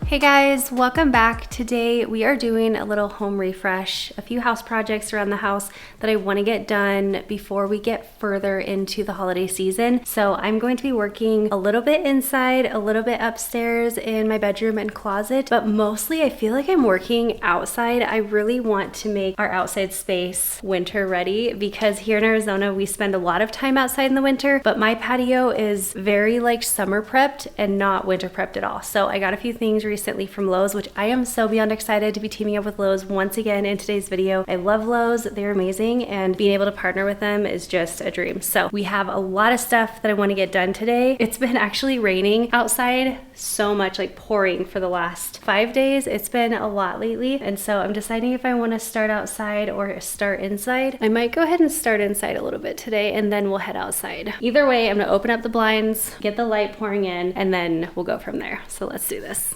Hey guys, welcome back. Today we are doing a little home refresh, a few house projects around the house that I want to get done before we get further into the holiday season. So I'm going to be working a little bit inside, a little bit upstairs in my bedroom and closet, but mostly I feel like I'm working outside. I really want to make our outside space winter ready because here in Arizona we spend a lot of time outside in the winter, but my patio is very like summer prepped and not winter prepped at all. So I got a few things recently from Lowe's, which I am so beyond excited to be teaming up with Lowe's once again in today's video. I love Lowe's, they're amazing, and being able to partner with them is just a dream. So we have a lot of stuff that I want to get done today. It's been actually raining outside so much, like pouring for the last 5 days. It's been a lot lately, and so I'm deciding if I want to start outside or start inside. I might go ahead and start inside a little bit today, and then we'll head outside. Either way, I'm gonna open up the blinds, get the light pouring in, and then we'll go from there. So let's do this.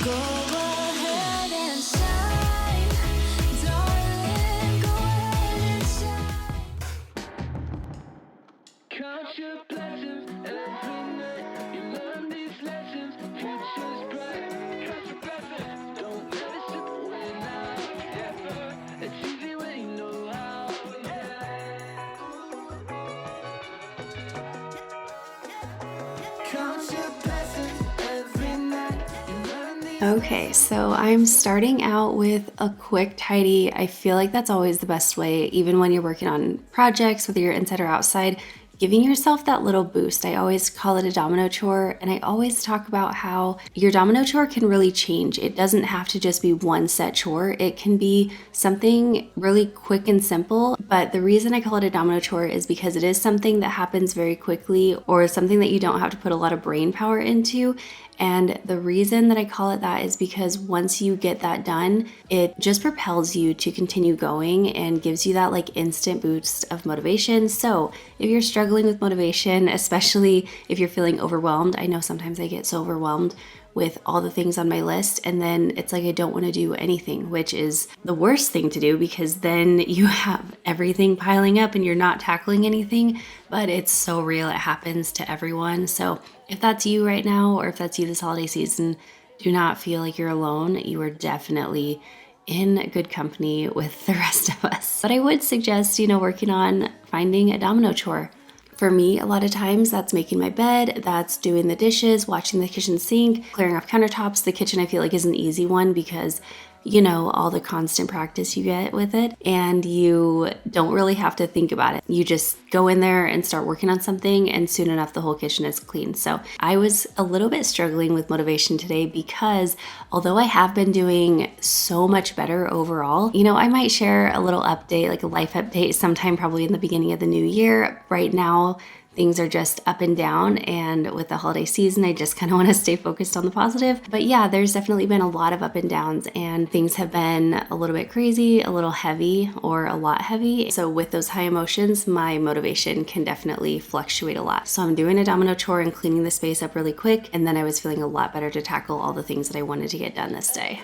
Go ahead and shine, darling, go ahead and shine. Count your blessings every night. You learn these lessons, future's bright. Count your blessings, don't let it slip away now. Yeah, it's easy when you know how. Count your blessings every night. Okay, so I'm starting out with a quick tidy. I feel like that's always the best way, even when you're working on projects, whether you're inside or outside, giving yourself that little boost. I always call it a domino chore, and I always talk about how your domino chore can really change. It doesn't have to just be one set chore. It can be something really quick and simple, but the reason I call it a domino chore is because it is something that happens very quickly or something that you don't have to put a lot of brain power into. And the reason that I call it that is because once you get that done, it just propels you to continue going and gives you that like instant boost of motivation. So if you're struggling with motivation, especially if you're feeling overwhelmed, I know sometimes I get so overwhelmed with all the things on my list, and then it's like I don't want to do anything, which is the worst thing to do because then you have everything piling up and you're not tackling anything. But it's so real, it happens to everyone. So if that's you right now, or if that's you this holiday season, do not feel like you're alone. You are definitely in good company with the rest of us. But I would suggest, working on finding a domino chore. For me, a lot of times that's making my bed, that's doing the dishes, watching the kitchen sink, clearing off countertops. The kitchen I feel like is an easy one because all the constant practice you get with it, and you don't really have to think about it. You just go in there and start working on something, and soon enough the whole kitchen is clean. So I was a little bit struggling with motivation today because although I have been doing so much better overall, I might share a little update, like a life update sometime probably in the beginning of the new year. Right now, things are just up and down, and with the holiday season, I just kind of want to stay focused on the positive. But yeah, there's definitely been a lot of up and downs, and things have been a little bit crazy, a little heavy, or a lot heavy. So with those high emotions, my motivation can definitely fluctuate a lot. So I'm doing a domino chore and cleaning the space up really quick, and then I was feeling a lot better to tackle all the things that I wanted to get done this day.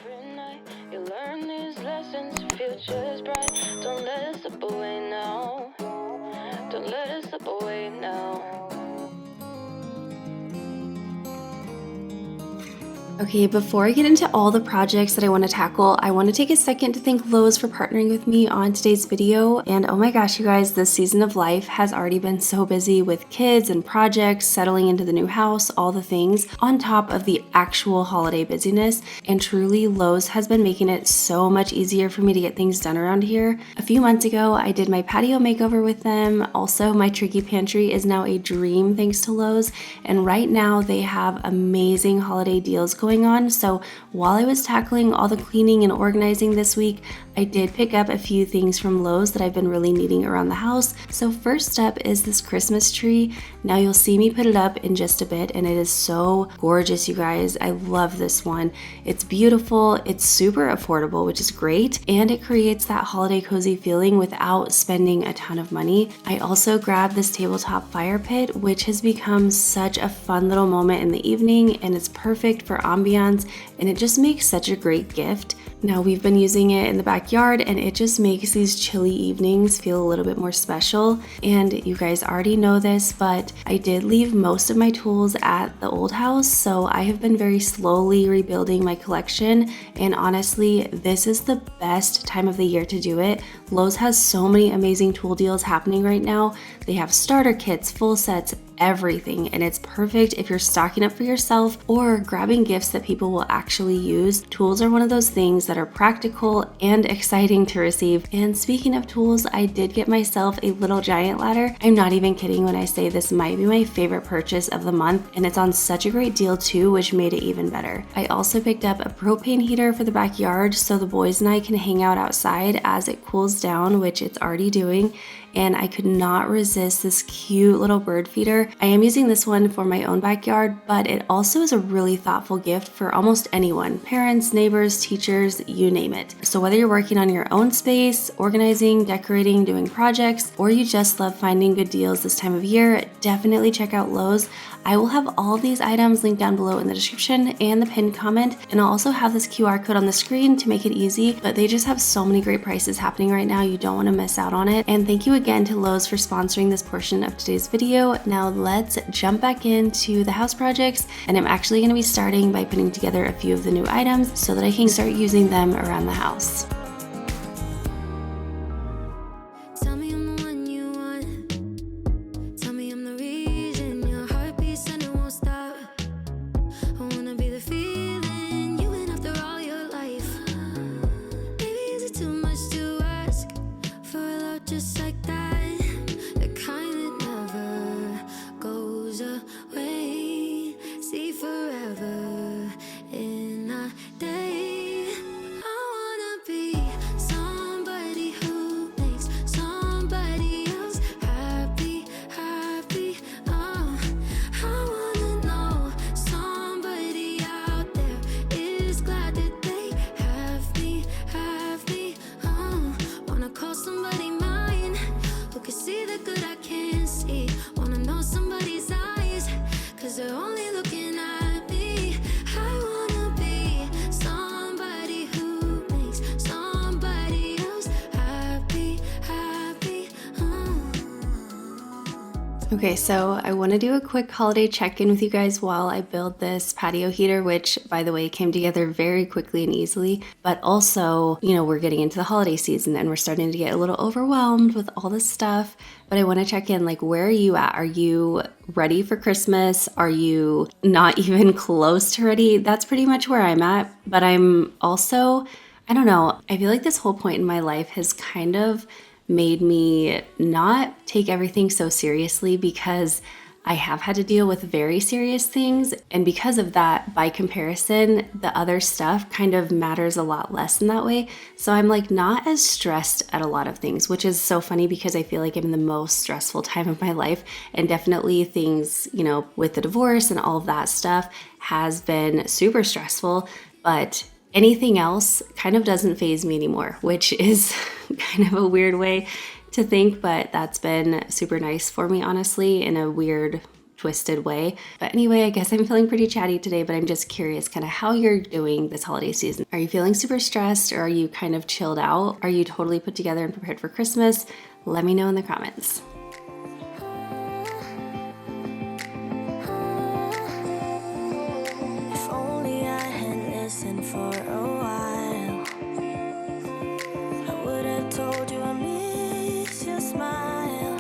You learn these lessons, future's bright. Don't let it slip away now. Don't let it slip away now. Okay, before I get into all the projects that I want to tackle, I want to take a second to thank Lowe's for partnering with me on today's video. And oh my gosh, you guys, this season of life has already been so busy with kids and projects, settling into the new house, all the things, on top of the actual holiday busyness. And truly, Lowe's has been making it so much easier for me to get things done around here. A few months ago, I did my patio makeover with them. Also, my tricky pantry is now a dream thanks to Lowe's. And right now, they have amazing holiday deals going on. So while I was tackling all the cleaning and organizing this week, I did pick up a few things from Lowe's that I've been really needing around the house. So first up is this Christmas tree. Now you'll see me put it up in just a bit, and it is so gorgeous, you guys. I love this one. It's beautiful, it's super affordable, which is great, and it creates that holiday cozy feeling without spending a ton of money. I also grabbed this tabletop fire pit, which has become such a fun little moment in the evening, and it's perfect for ambiance, and it just makes such a great gift. Now we've been using it in the backyard and it just makes these chilly evenings feel a little bit more special. And you guys already know this, but I did leave most of my tools at the old house, so I have been very slowly rebuilding my collection, and honestly, this is the best time of the year to do it. Lowe's has so many amazing tool deals happening right now. They have starter kits, full sets, everything, and it's perfect if you're stocking up for yourself or grabbing gifts that people will actually use. Tools are one of those things that are practical and exciting to receive. And speaking of tools, I did get myself a little giant ladder. I'm not even kidding when I say this might be my favorite purchase of the month, and it's on such a great deal too, which made it even better. I also picked up a propane heater for the backyard so the boys and I can hang out outside as it cools down, which it's already doing. And I could not resist this cute little bird feeder. I am using this one for my own backyard, but it also is a really thoughtful gift for almost anyone, parents, neighbors, teachers, you name it. So whether you're working on your own space, organizing, decorating, doing projects, or you just love finding good deals this time of year, definitely check out Lowe's. I will have all these items linked down below in the description and the pinned comment, and I'll also have this QR code on the screen to make it easy, but they just have so many great prices happening right now, you don't want to miss out on it. And thank you again to Lowe's for sponsoring this portion of today's video. Now let's jump back into the house projects, and I'm actually going to be starting by putting together a few of the new items so that I can start using them around the house. Okay, so I want to do a quick holiday check-in with you guys while I build this patio heater, which, by the way, came together very quickly and easily. But also, you know, we're getting into the holiday season and we're starting to get a little overwhelmed with all this stuff. But I want to check in, like, where are you at? Are you ready for Christmas? Are you not even close to ready? That's pretty much where I'm at. But I'm also, I don't know, I feel like this whole point in my life has kind of made me not take everything so seriously, because I have had to deal with very serious things. And because of that, by comparison, the other stuff kind of matters a lot less in that way. So I'm like not as stressed at a lot of things, which is so funny because I feel like I'm in the most stressful time of my life. And definitely things, you know, with the divorce and all of that stuff has been super stressful. But anything else kind of doesn't faze me anymore, which is kind of a weird way to think, but that's been super nice for me, honestly, in a weird, twisted way. But anyway, I guess I'm feeling pretty chatty today, but I'm just curious kind of how you're doing this holiday season. Are you feeling super stressed, or are you kind of chilled out? Are you totally put together and prepared for Christmas? Let me know in the comments. If only I had listened for a while, I would have told you I miss your smile.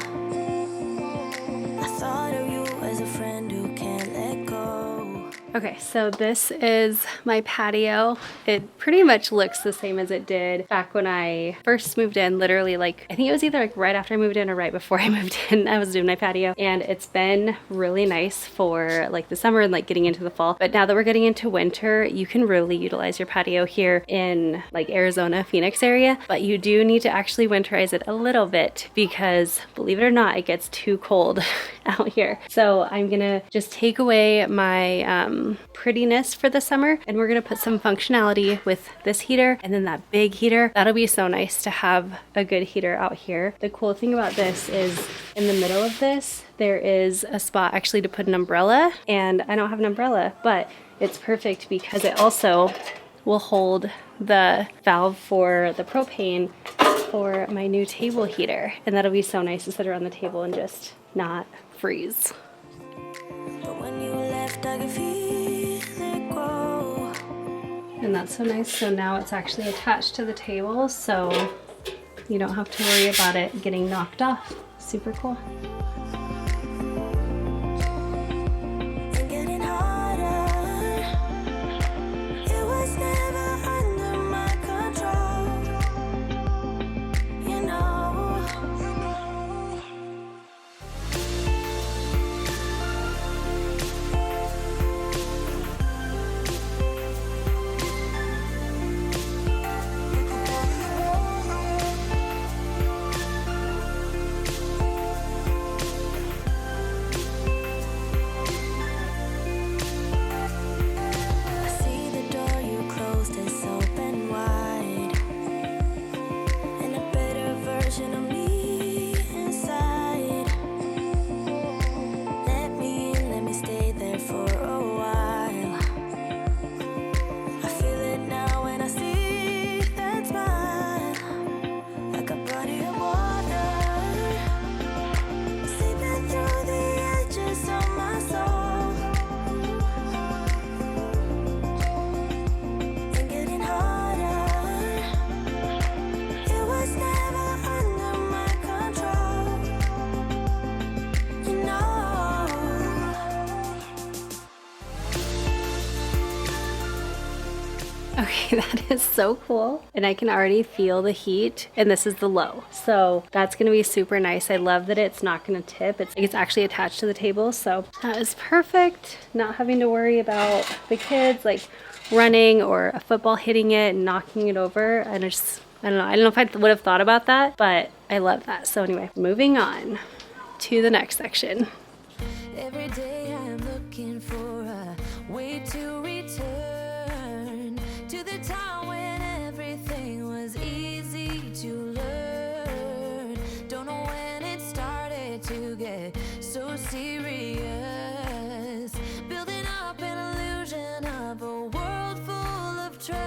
I thought of you as a friend who can't let go. Okay, so this is my patio. It pretty much looks the same as it did back when I first moved in, literally like, I think it was either like right after I moved in or right before I moved in, I was doing my patio. And it's been really nice for like the summer and like getting into the fall. But now that we're getting into winter, you can really utilize your patio here in like Arizona, Phoenix area. But you do need to actually winterize it a little bit because, believe it or not, it gets too cold out here. So I'm gonna just take away my prettiness for the summer, and we're gonna put some functionality with this heater and then that big heater. That'll be so nice to have a good heater out here. The cool thing about this is in the middle of this, there is a spot actually to put an umbrella, and I don't have an umbrella, but it's perfect because it also will hold the valve for the propane for my new table heater. And that'll be so nice to sit around the table and just not freeze. But when you left, I could feel it grow. And that's so nice. So now it's actually attached to the table, so you don't have to worry about it getting knocked off. Super cool. And getting harder. It was never under my control. You know. I see the door you closed is open wide, and a better version of me inside. Let me in, let me stay there for a while. I feel it now when I see that smile, like a body of water, seeping through the edges of my soul. And getting harder. It was never under my control. You know. Okay, that is so cool. And I can already feel the heat. And this is the Lowe. So that's gonna be super nice. I love that it's not gonna tip. It's actually attached to the table. So that is perfect. Not having to worry about the kids like running or a football hitting it and knocking it over. And I don't know if I would have thought about that, but I love that. So anyway, moving on to the next section. Every day I am looking for a way to return to the time when everything was easy to learn. Don't know when it started to get so serious. Building up an illusion of a world full of trust.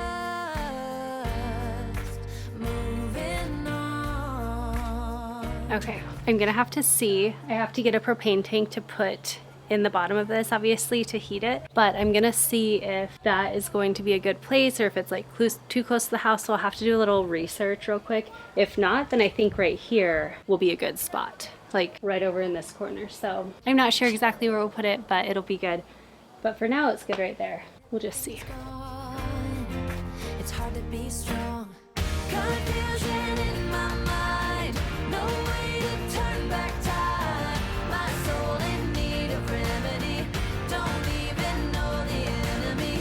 Moving on. Okay, I'm gonna have to see. I have to get a propane tank to put in the bottom of this, obviously, to heat it. But I'm gonna see if that is going to be a good place or if it's like too close to the house. So I'll have to do a little research real quick. If not, then I think right here will be a good spot, like right over in this corner. So I'm not sure exactly where we'll put it, but it'll be good. But for now, it's good right there. We'll just see. It's hard to be strong. Confusion in my mind. No way to turn back time. My soul in need of remedy. Don't even know the enemy.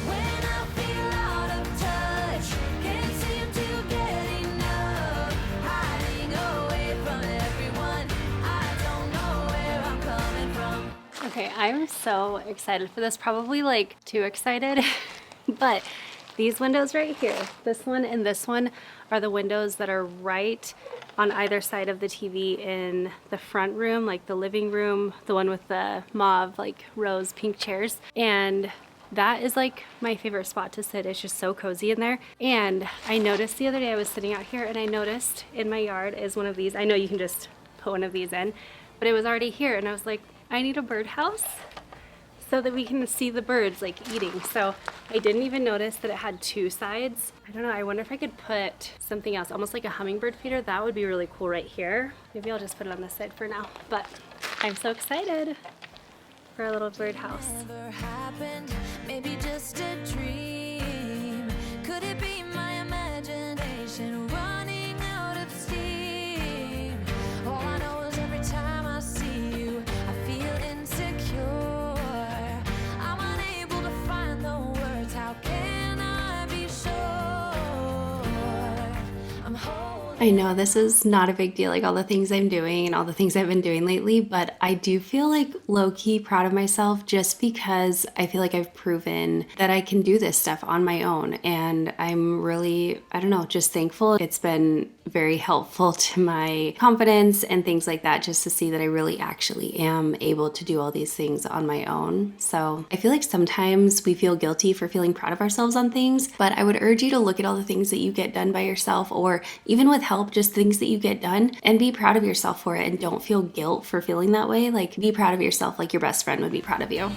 When I feel out of touch, can't seem to get enough. Hiding away from everyone. I don't know where I'm coming from. Okay, I'm so excited for this. Probably like too excited, but these windows right here, this one and this one, are the windows that are right on either side of the TV in the front room, like the living room, the one with the mauve, like rose pink chairs. And that is like my favorite spot to sit. It's just so cozy in there. And I noticed the other day I was sitting out here and I noticed in my yard is one of these. I know you can just put one of these in, but it was already here. And I was like, I need a birdhouse so that we can see the birds like eating. So I didn't even notice that it had two sides. I don't know, I wonder if I could put something else, almost like a hummingbird feeder. That would be really cool right here. Maybe I'll just put it on this side for now. But I'm so excited for a little birdhouse. Never happened, maybe just a dream. Could it be my imagination running out of steam? All I know is every time I see you, I feel insecure. I'm unable to find the words. How can I be sure? I'm holding. I know this is not a big deal, like all the things I'm doing and all the things I've been doing lately, but I do feel like low-key proud of myself just because I feel like I've proven that I can do this stuff on my own. And I'm really, I don't know, just thankful. It's been very helpful to my confidence and things like that, just to see that I really actually am able to do all these things on my own. So I feel like sometimes we feel guilty for feeling proud of ourselves on things, but I would urge you to look at all the things that you get done by yourself, or even with help, just things that you get done, and be proud of yourself for it, and don't feel guilt for feeling that way. Like, be proud of yourself like your best friend would be proud of you.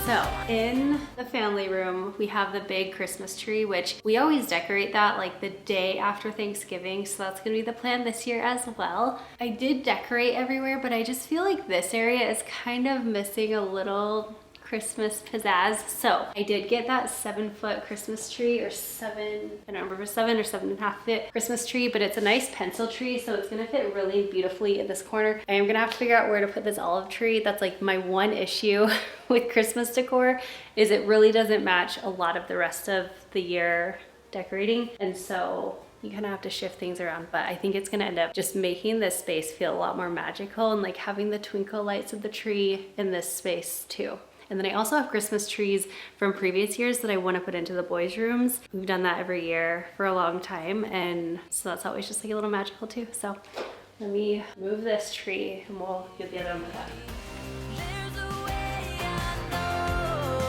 So in the family room, we have the big Christmas tree, which we always decorate that like the day after Thanksgiving. So that's gonna be the plan this year as well. I did decorate everywhere, but I just feel like this area is kind of missing a little Christmas pizzazz. So I did get that 7-foot Christmas tree, or I don't remember if it's 7 or 7.5 foot Christmas tree, but it's a nice pencil tree, so it's gonna fit really beautifully in this corner. I am gonna have to figure out where to put this olive tree. That's like my one issue with Christmas decor, is it really doesn't match a lot of the rest of the year decorating, and so you kind of have to shift things around. But I think it's gonna end up just making this space feel a lot more magical, and like having the twinkle lights of the tree in this space too. And then I also have Christmas trees from previous years that I want to put into the boys' rooms. We've done that every year for a long time, and so that's always just like a little magical too. So let me move this tree and we'll get the other one with that. There's a way I know.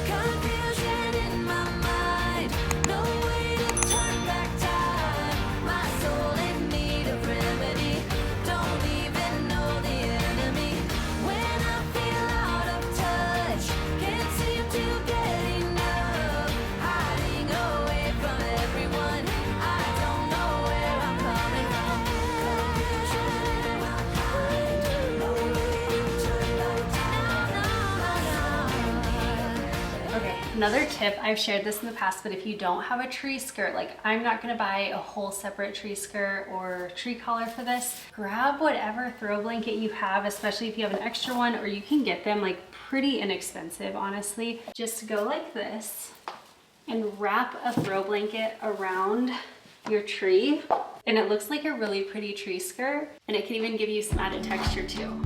Confusion in my mind, no way to turn back time. My soul in need of remedy, don't even know the enemy. When I feel out of touch, can't seem to get enough. Hiding away from everyone, I don't know where I'm coming from. Confusion in my mind, no way to turn back time. Okay, another tip, I've shared this in the past, but if you don't have a tree skirt, like I'm not gonna buy a whole separate tree skirt or tree collar for this, grab whatever throw blanket you have, especially if you have an extra one, or you can get them like pretty inexpensive, honestly. Just go like this and wrap a throw blanket around your tree, and it looks like a really pretty tree skirt, and it can even give you some added texture too.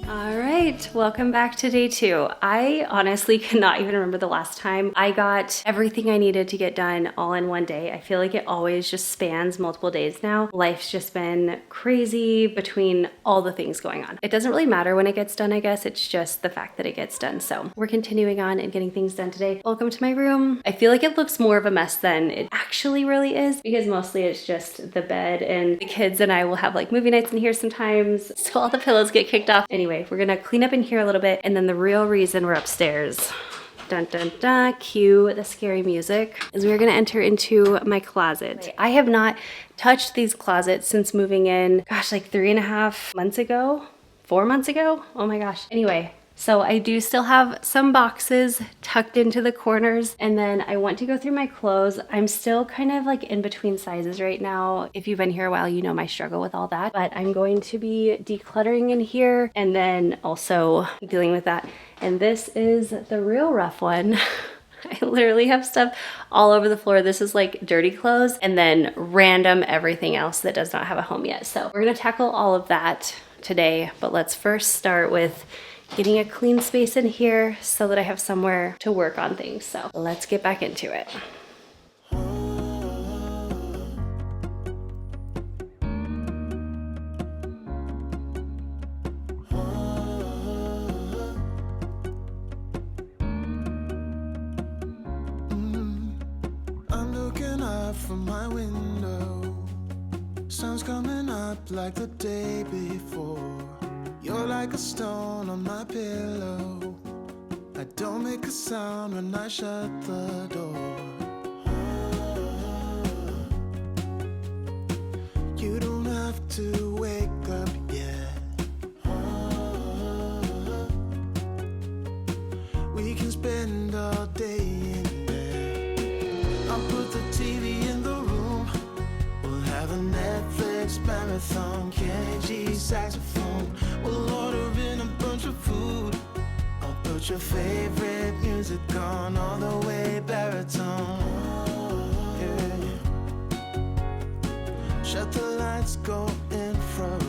All right, welcome back to day 2. I honestly cannot even remember the last time I got everything I needed to get done all in one day. I feel like it always just spans multiple days now. Life's just been crazy between all the things going on. It doesn't really matter when it gets done, I guess. It's just the fact that it gets done. So we're continuing on and getting things done today. Welcome to my room. I feel like it looks more of a mess than it actually really is, because mostly it's just the bed, and the kids and I will have like movie nights in here sometimes, so all the pillows get kicked off. Anyway, we're gonna clean up in here a little bit, and then the real reason we're upstairs, dun dun dun, cue the scary music, is we're gonna enter into my closet. I have not touched these closets since moving in, gosh, like 3.5 months ago, 4 months ago. Oh my gosh. Anyway, So I do still have some boxes tucked into the corners, and then I want to go through my clothes. I'm still kind of like in between sizes right now. If you've been here a while, you know my struggle with all that, but I'm going to be decluttering in here and then also dealing with that. And this is the real rough one. I literally have stuff all over the floor. This is like dirty clothes and then random everything else that does not have a home yet. So we're gonna tackle all of that today, but let's first start with getting a clean space in here so that I have somewhere to work on things. So let's get back into it. I'm looking up from my window. Sun's coming up like the day before. You're like a stone on my pillow. I don't make a sound when I shut the door. You don't have to wake up yet. We can spend all day in bed. I'll put the TV in the room. We'll have a Netflix marathon. Kenny G saxophone. We'll order in a bunch of food. I'll put your favorite music on all the way baritone. Yeah. Shut the lights, go infrared.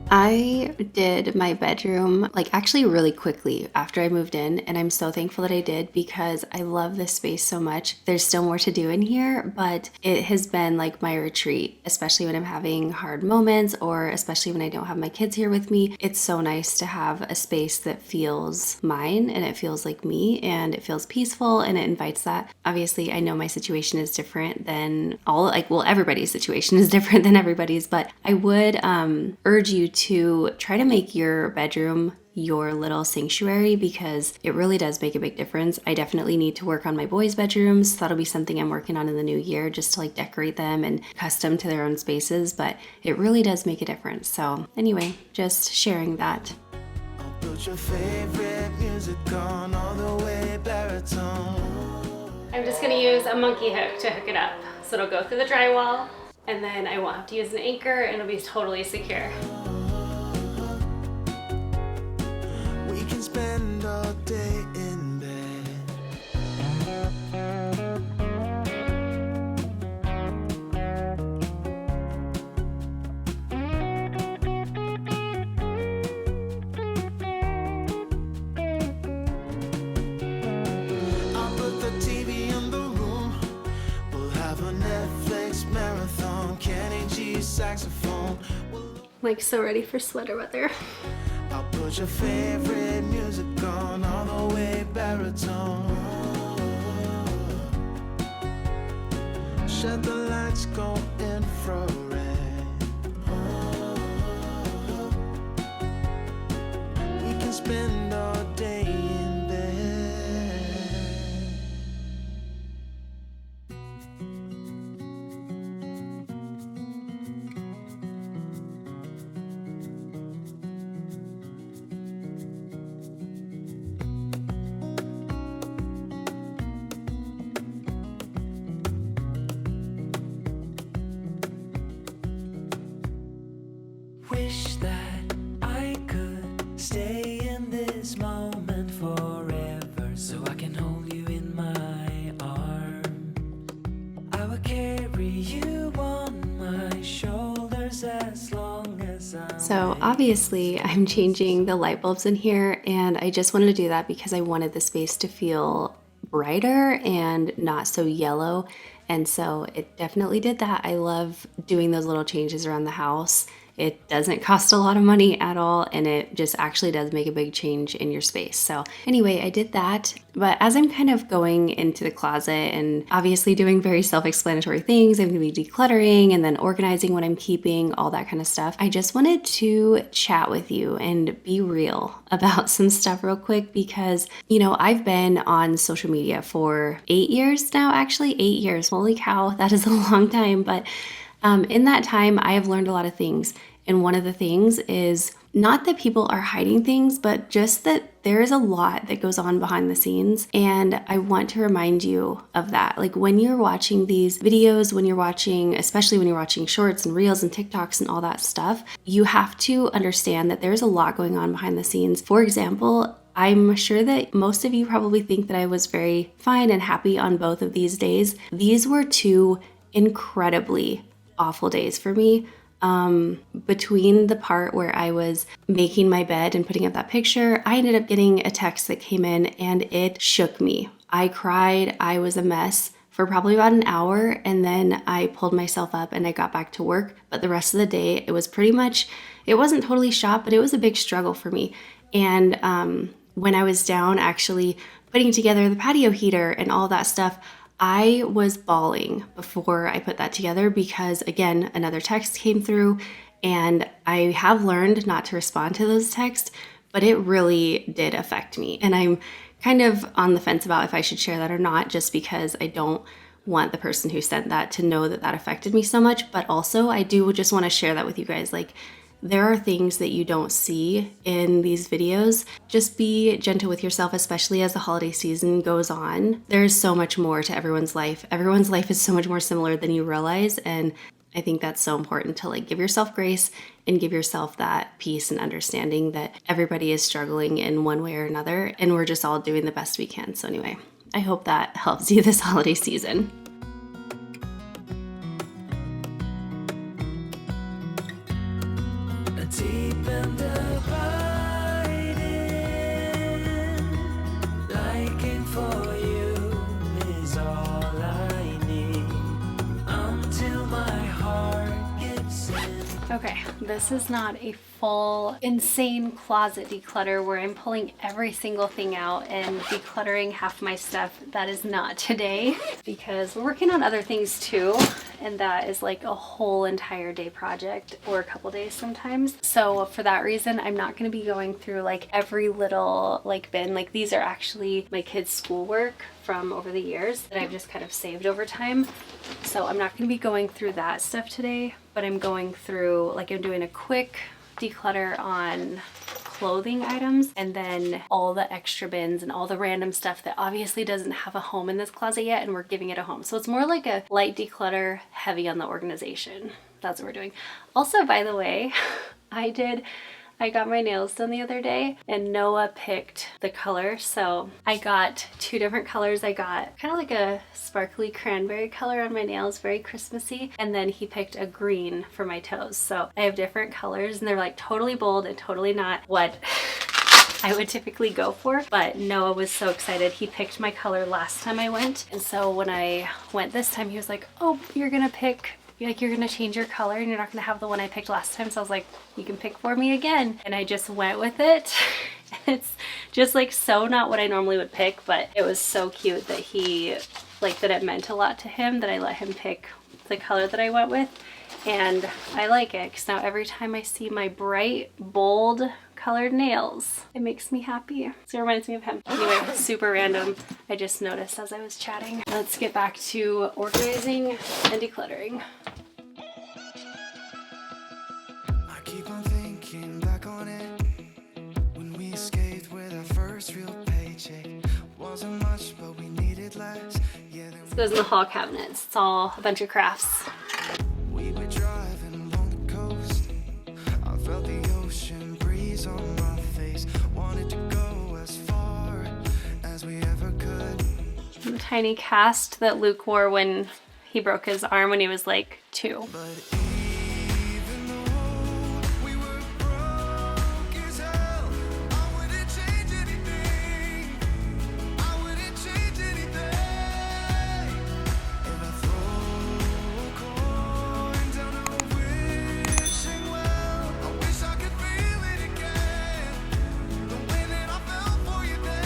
I did my bedroom like actually really quickly after I moved in, and I'm so thankful that I did because I love this space so much. There's still more to do in here, but it has been like my retreat, especially when I'm having hard moments or especially when I don't have my kids here with me. It's so nice to have a space that feels mine and it feels like me and it feels peaceful and it invites that. Obviously, I know my situation is different than everybody's situation is different than everybody's, but I would urge you to try to make your bedroom your little sanctuary because it really does make a big difference. I definitely need to work on my boys' bedrooms. That'll be something I'm working on in the new year, just to like decorate them and custom to their own spaces, but it really does make a difference. So anyway, just sharing that. I'll put your favorite music on all the way baritone. I'm just gonna use a monkey hook to hook it up. So it'll go through the drywall and then I won't have to use an anchor and it'll be totally secure. We can spend all day in bed. I'll put the TV in the room. We'll have a Netflix marathon. Kenny G saxophone. Like so ready for sweater weather. I'll put your favorite music on all the way baritone. Shut the lights, go infrared. We can spend all day in bed. Wish that I could stay in this moment forever, so I can hold you in my arms. I will carry you on my shoulders as long as I'm So obviously I'm changing the light bulbs in here, and I just wanted to do that because I wanted the space to feel brighter and not so yellow. And so it definitely did that. I love doing those little changes around the house. It doesn't cost a lot of money at all, and it just actually does make a big change in your space. So anyway, I did that. But as I'm kind of going into the closet and obviously doing very self-explanatory things, I'm gonna be decluttering and then organizing what I'm keeping, all that kind of stuff. I just wanted to chat with you and be real about some stuff real quick because, you know, I've been on social media for 8 years now, actually 8 years. Holy cow, that is a long time. But in that time, I have learned a lot of things. And one of the things is not that people are hiding things, but just that there is a lot that goes on behind the scenes. And I want to remind you of that. Like when you're watching these videos, when you're watching, especially when you're watching shorts and reels and TikToks and all that stuff, you have to understand that there's a lot going on behind the scenes. For example, I'm sure that most of you probably think that I was very fine and happy on both of these days. These were two incredibly awful days for me. Between the part where I was making my bed and putting up that picture, I ended up getting a text that came in and it shook me. I cried. I was a mess for probably about an hour, and then I pulled myself up and I got back to work. But the rest of the day, it was pretty much, it wasn't totally shot, but it was a big struggle for me. And when I was down actually putting together the patio heater and all that stuff, I was bawling before I put that together because, again, another text came through, and I have learned not to respond to those texts, but it really did affect me. And I'm kind of on the fence about if I should share that or not, just because I don't want the person who sent that to know that that affected me so much. But also, I do just want to share that with you guys. Like, there are things that you don't see in these videos. Just be gentle with yourself, especially as the holiday season goes on. There's so much more to everyone's life. Everyone's life is so much more similar than you realize. And I think that's so important to like give yourself grace and give yourself that peace and understanding that everybody is struggling in one way or another. And we're just all doing the best we can. So anyway, I hope that helps you this holiday season. Deep and abiding, liking for you is all I need until my heart gets in. Okay, this is not a full insane closet declutter where I'm pulling every single thing out and decluttering half my stuff. That is not today because we're working on other things too, and that is like a whole entire day project or a couple days sometimes. So for that reason, I'm not going to be going through like every little like bin. Like these are actually my kids' schoolwork from over the years that I've just kind of saved over time. So I'm not going to be going through that stuff today, but I'm going through, like I'm doing a quick declutter on clothing items and then all the extra bins and all the random stuff that obviously doesn't have a home in this closet yet, and we're giving it a home. So it's more like a light declutter, heavy on the organization. That's what we're doing. Also, by the way, I got my nails done the other day and Noah picked the color. So I got two different colors. I got kind of like a sparkly cranberry color on my nails, very Christmassy. And then he picked a green for my toes. So I have different colors and they're like totally bold and totally not what I would typically go for. But Noah was so excited. He picked my color last time I went. And so when I went this time, he was like, oh, you're gonna change your color and you're not gonna have the one I picked last time. So I was like, you can pick for me again. And I just went with it. It's just like so not what I normally would pick, but it was so cute that that it meant a lot to him that I let him pick the color that I went with. And I like it because now every time I see my bright, bold colored nails, it makes me happy. So it reminds me of him. Anyway, super random. I just noticed as I was chatting. Let's get back to organizing and decluttering. I keep on thinking back on it when we escaped with our first real paycheck. Wasn't much, but we needed less. Yeah, This goes in the hall cabinets. It's all a bunch of crafts. we were driving along the coast. I felt the ocean breeze on my face. Wanted to go as far as we ever could. The tiny cast that Luke wore when he broke his arm when he was like 2. But even though we were broke as hell, I wouldn't change anything. I wouldn't change anything. If I throw a coin down a wishing well, I wish I could feel it again. The way that I felt for you then.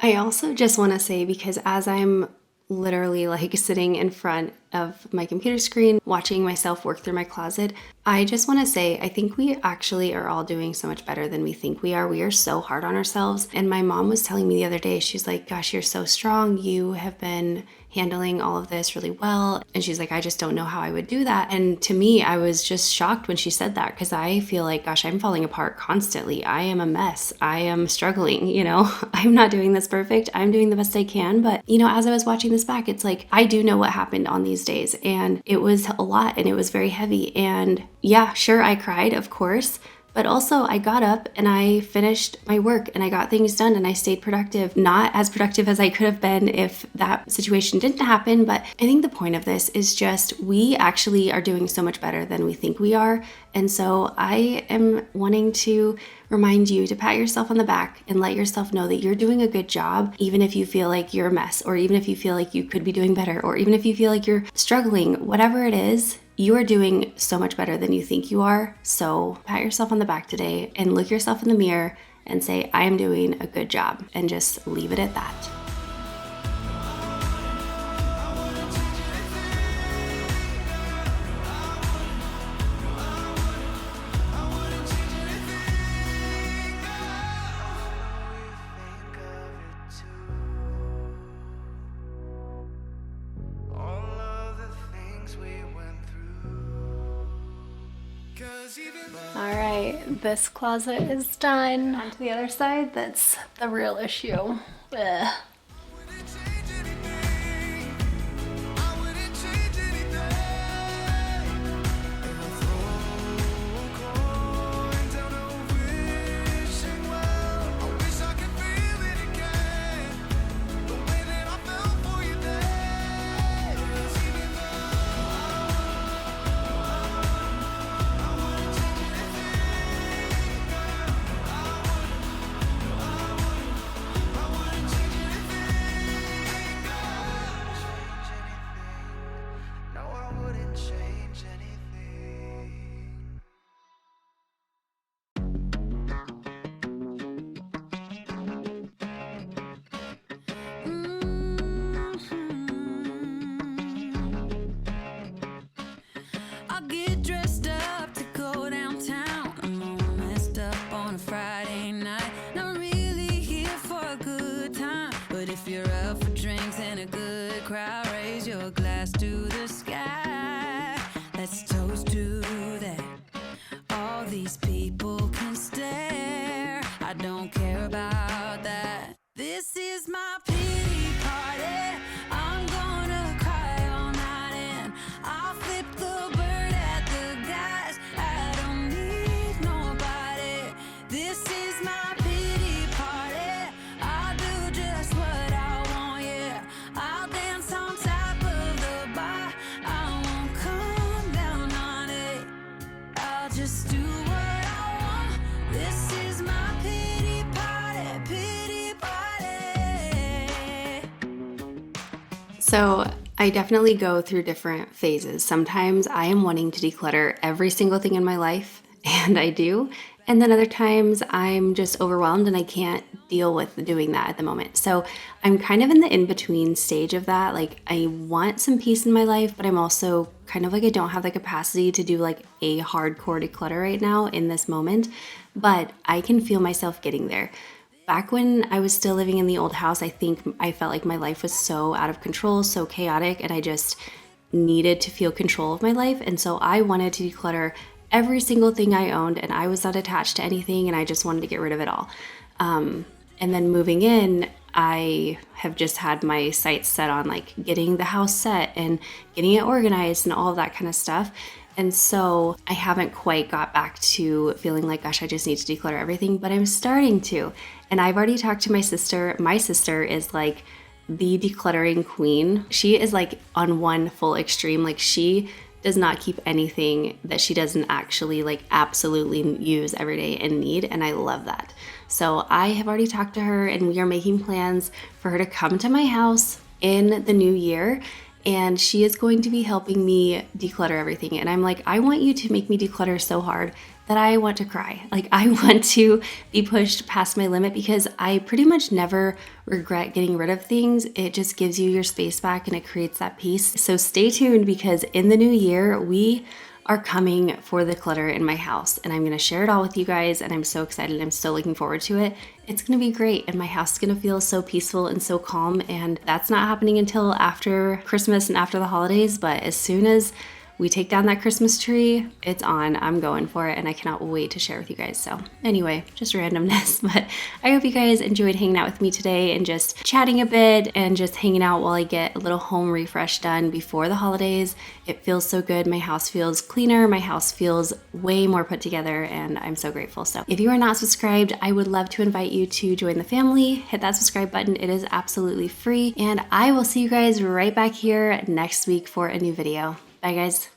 I also just want to say, because as I'm literally like sitting in front of my computer screen, watching myself work through my closet. I just want to say, I think we actually are all doing so much better than we think we are. We are so hard on ourselves. And my mom was telling me the other day, she's like, gosh, you're so strong. You have been handling all of this really well. And she's like, I just don't know how I would do that. And to me, I was just shocked when she said that, because I feel like, gosh, I'm falling apart constantly. I am a mess. I am struggling, I'm not doing this perfect. I'm doing the best I can. But, as I was watching this back, it's like, I do know what happened on these days. And it was a lot and it was very heavy. And yeah, sure, I cried, of course. But also I got up and I finished my work and I got things done and I stayed productive. Not as productive as I could have been if that situation didn't happen. But I think the point of this is just, we actually are doing so much better than we think we are. And so I am wanting to remind you to pat yourself on the back and let yourself know that you're doing a good job, even if you feel like you're a mess, or even if you feel like you could be doing better, or even if you feel like you're struggling, whatever it is. You are doing so much better than you think you are. So pat yourself on the back today and look yourself in the mirror and say, I am doing a good job, and just leave it at that. All right, this closet is done. On to the other side, that's the real issue. Ugh. So I definitely go through different phases. Sometimes I am wanting to declutter every single thing in my life, and I do. And then other times I'm just overwhelmed and I can't deal with doing that at the moment. So I'm kind of in the in-between stage of that. Like, I want some peace in my life, but I'm also kind of like, I don't have the capacity to do like a hardcore declutter right now in this moment, but I can feel myself getting there. Back when I was still living in the old house, I think I felt like my life was so out of control, so chaotic, and I just needed to feel control of my life. And so I wanted to declutter every single thing I owned, and I was not attached to anything, and I just wanted to get rid of it all. And then moving in, I have just had my sights set on like getting the house set and getting it organized and all of that kind of stuff. And so I haven't quite got back to feeling like, gosh, I just need to declutter everything, but I'm starting to. And I've already talked to my sister. My sister is like the decluttering queen. She is like on one full extreme. Like, she does not keep anything that she doesn't actually like absolutely use every day and need. And I love that. So I have already talked to her, and we are making plans for her to come to my house in the new year. and she is going to be helping me declutter everything. And I'm like, I want you to make me declutter so hard that I want to cry. Like, I want to be pushed past my limit because I pretty much never regret getting rid of things. It just gives you your space back and it creates that peace. So stay tuned, because in the new year, we are coming for the clutter in my house, and I'm going to share it all with you guys, and I'm so excited. I'm so looking forward to it. It's going to be great, and my house is going to feel so peaceful and so calm, and that's not happening until after Christmas and after the holidays. But as soon as we take down that Christmas tree, it's on. I'm going for it, and I cannot wait to share with you guys. So anyway, just randomness, but I hope you guys enjoyed hanging out with me today and just chatting a bit and just hanging out while I get a little home refresh done before the holidays. It feels so good. My house feels cleaner. My house feels way more put together, and I'm so grateful. So if you are not subscribed, I would love to invite you to join the family. Hit that subscribe button. It is absolutely free, and I will see you guys right back here next week for a new video. Bye, guys.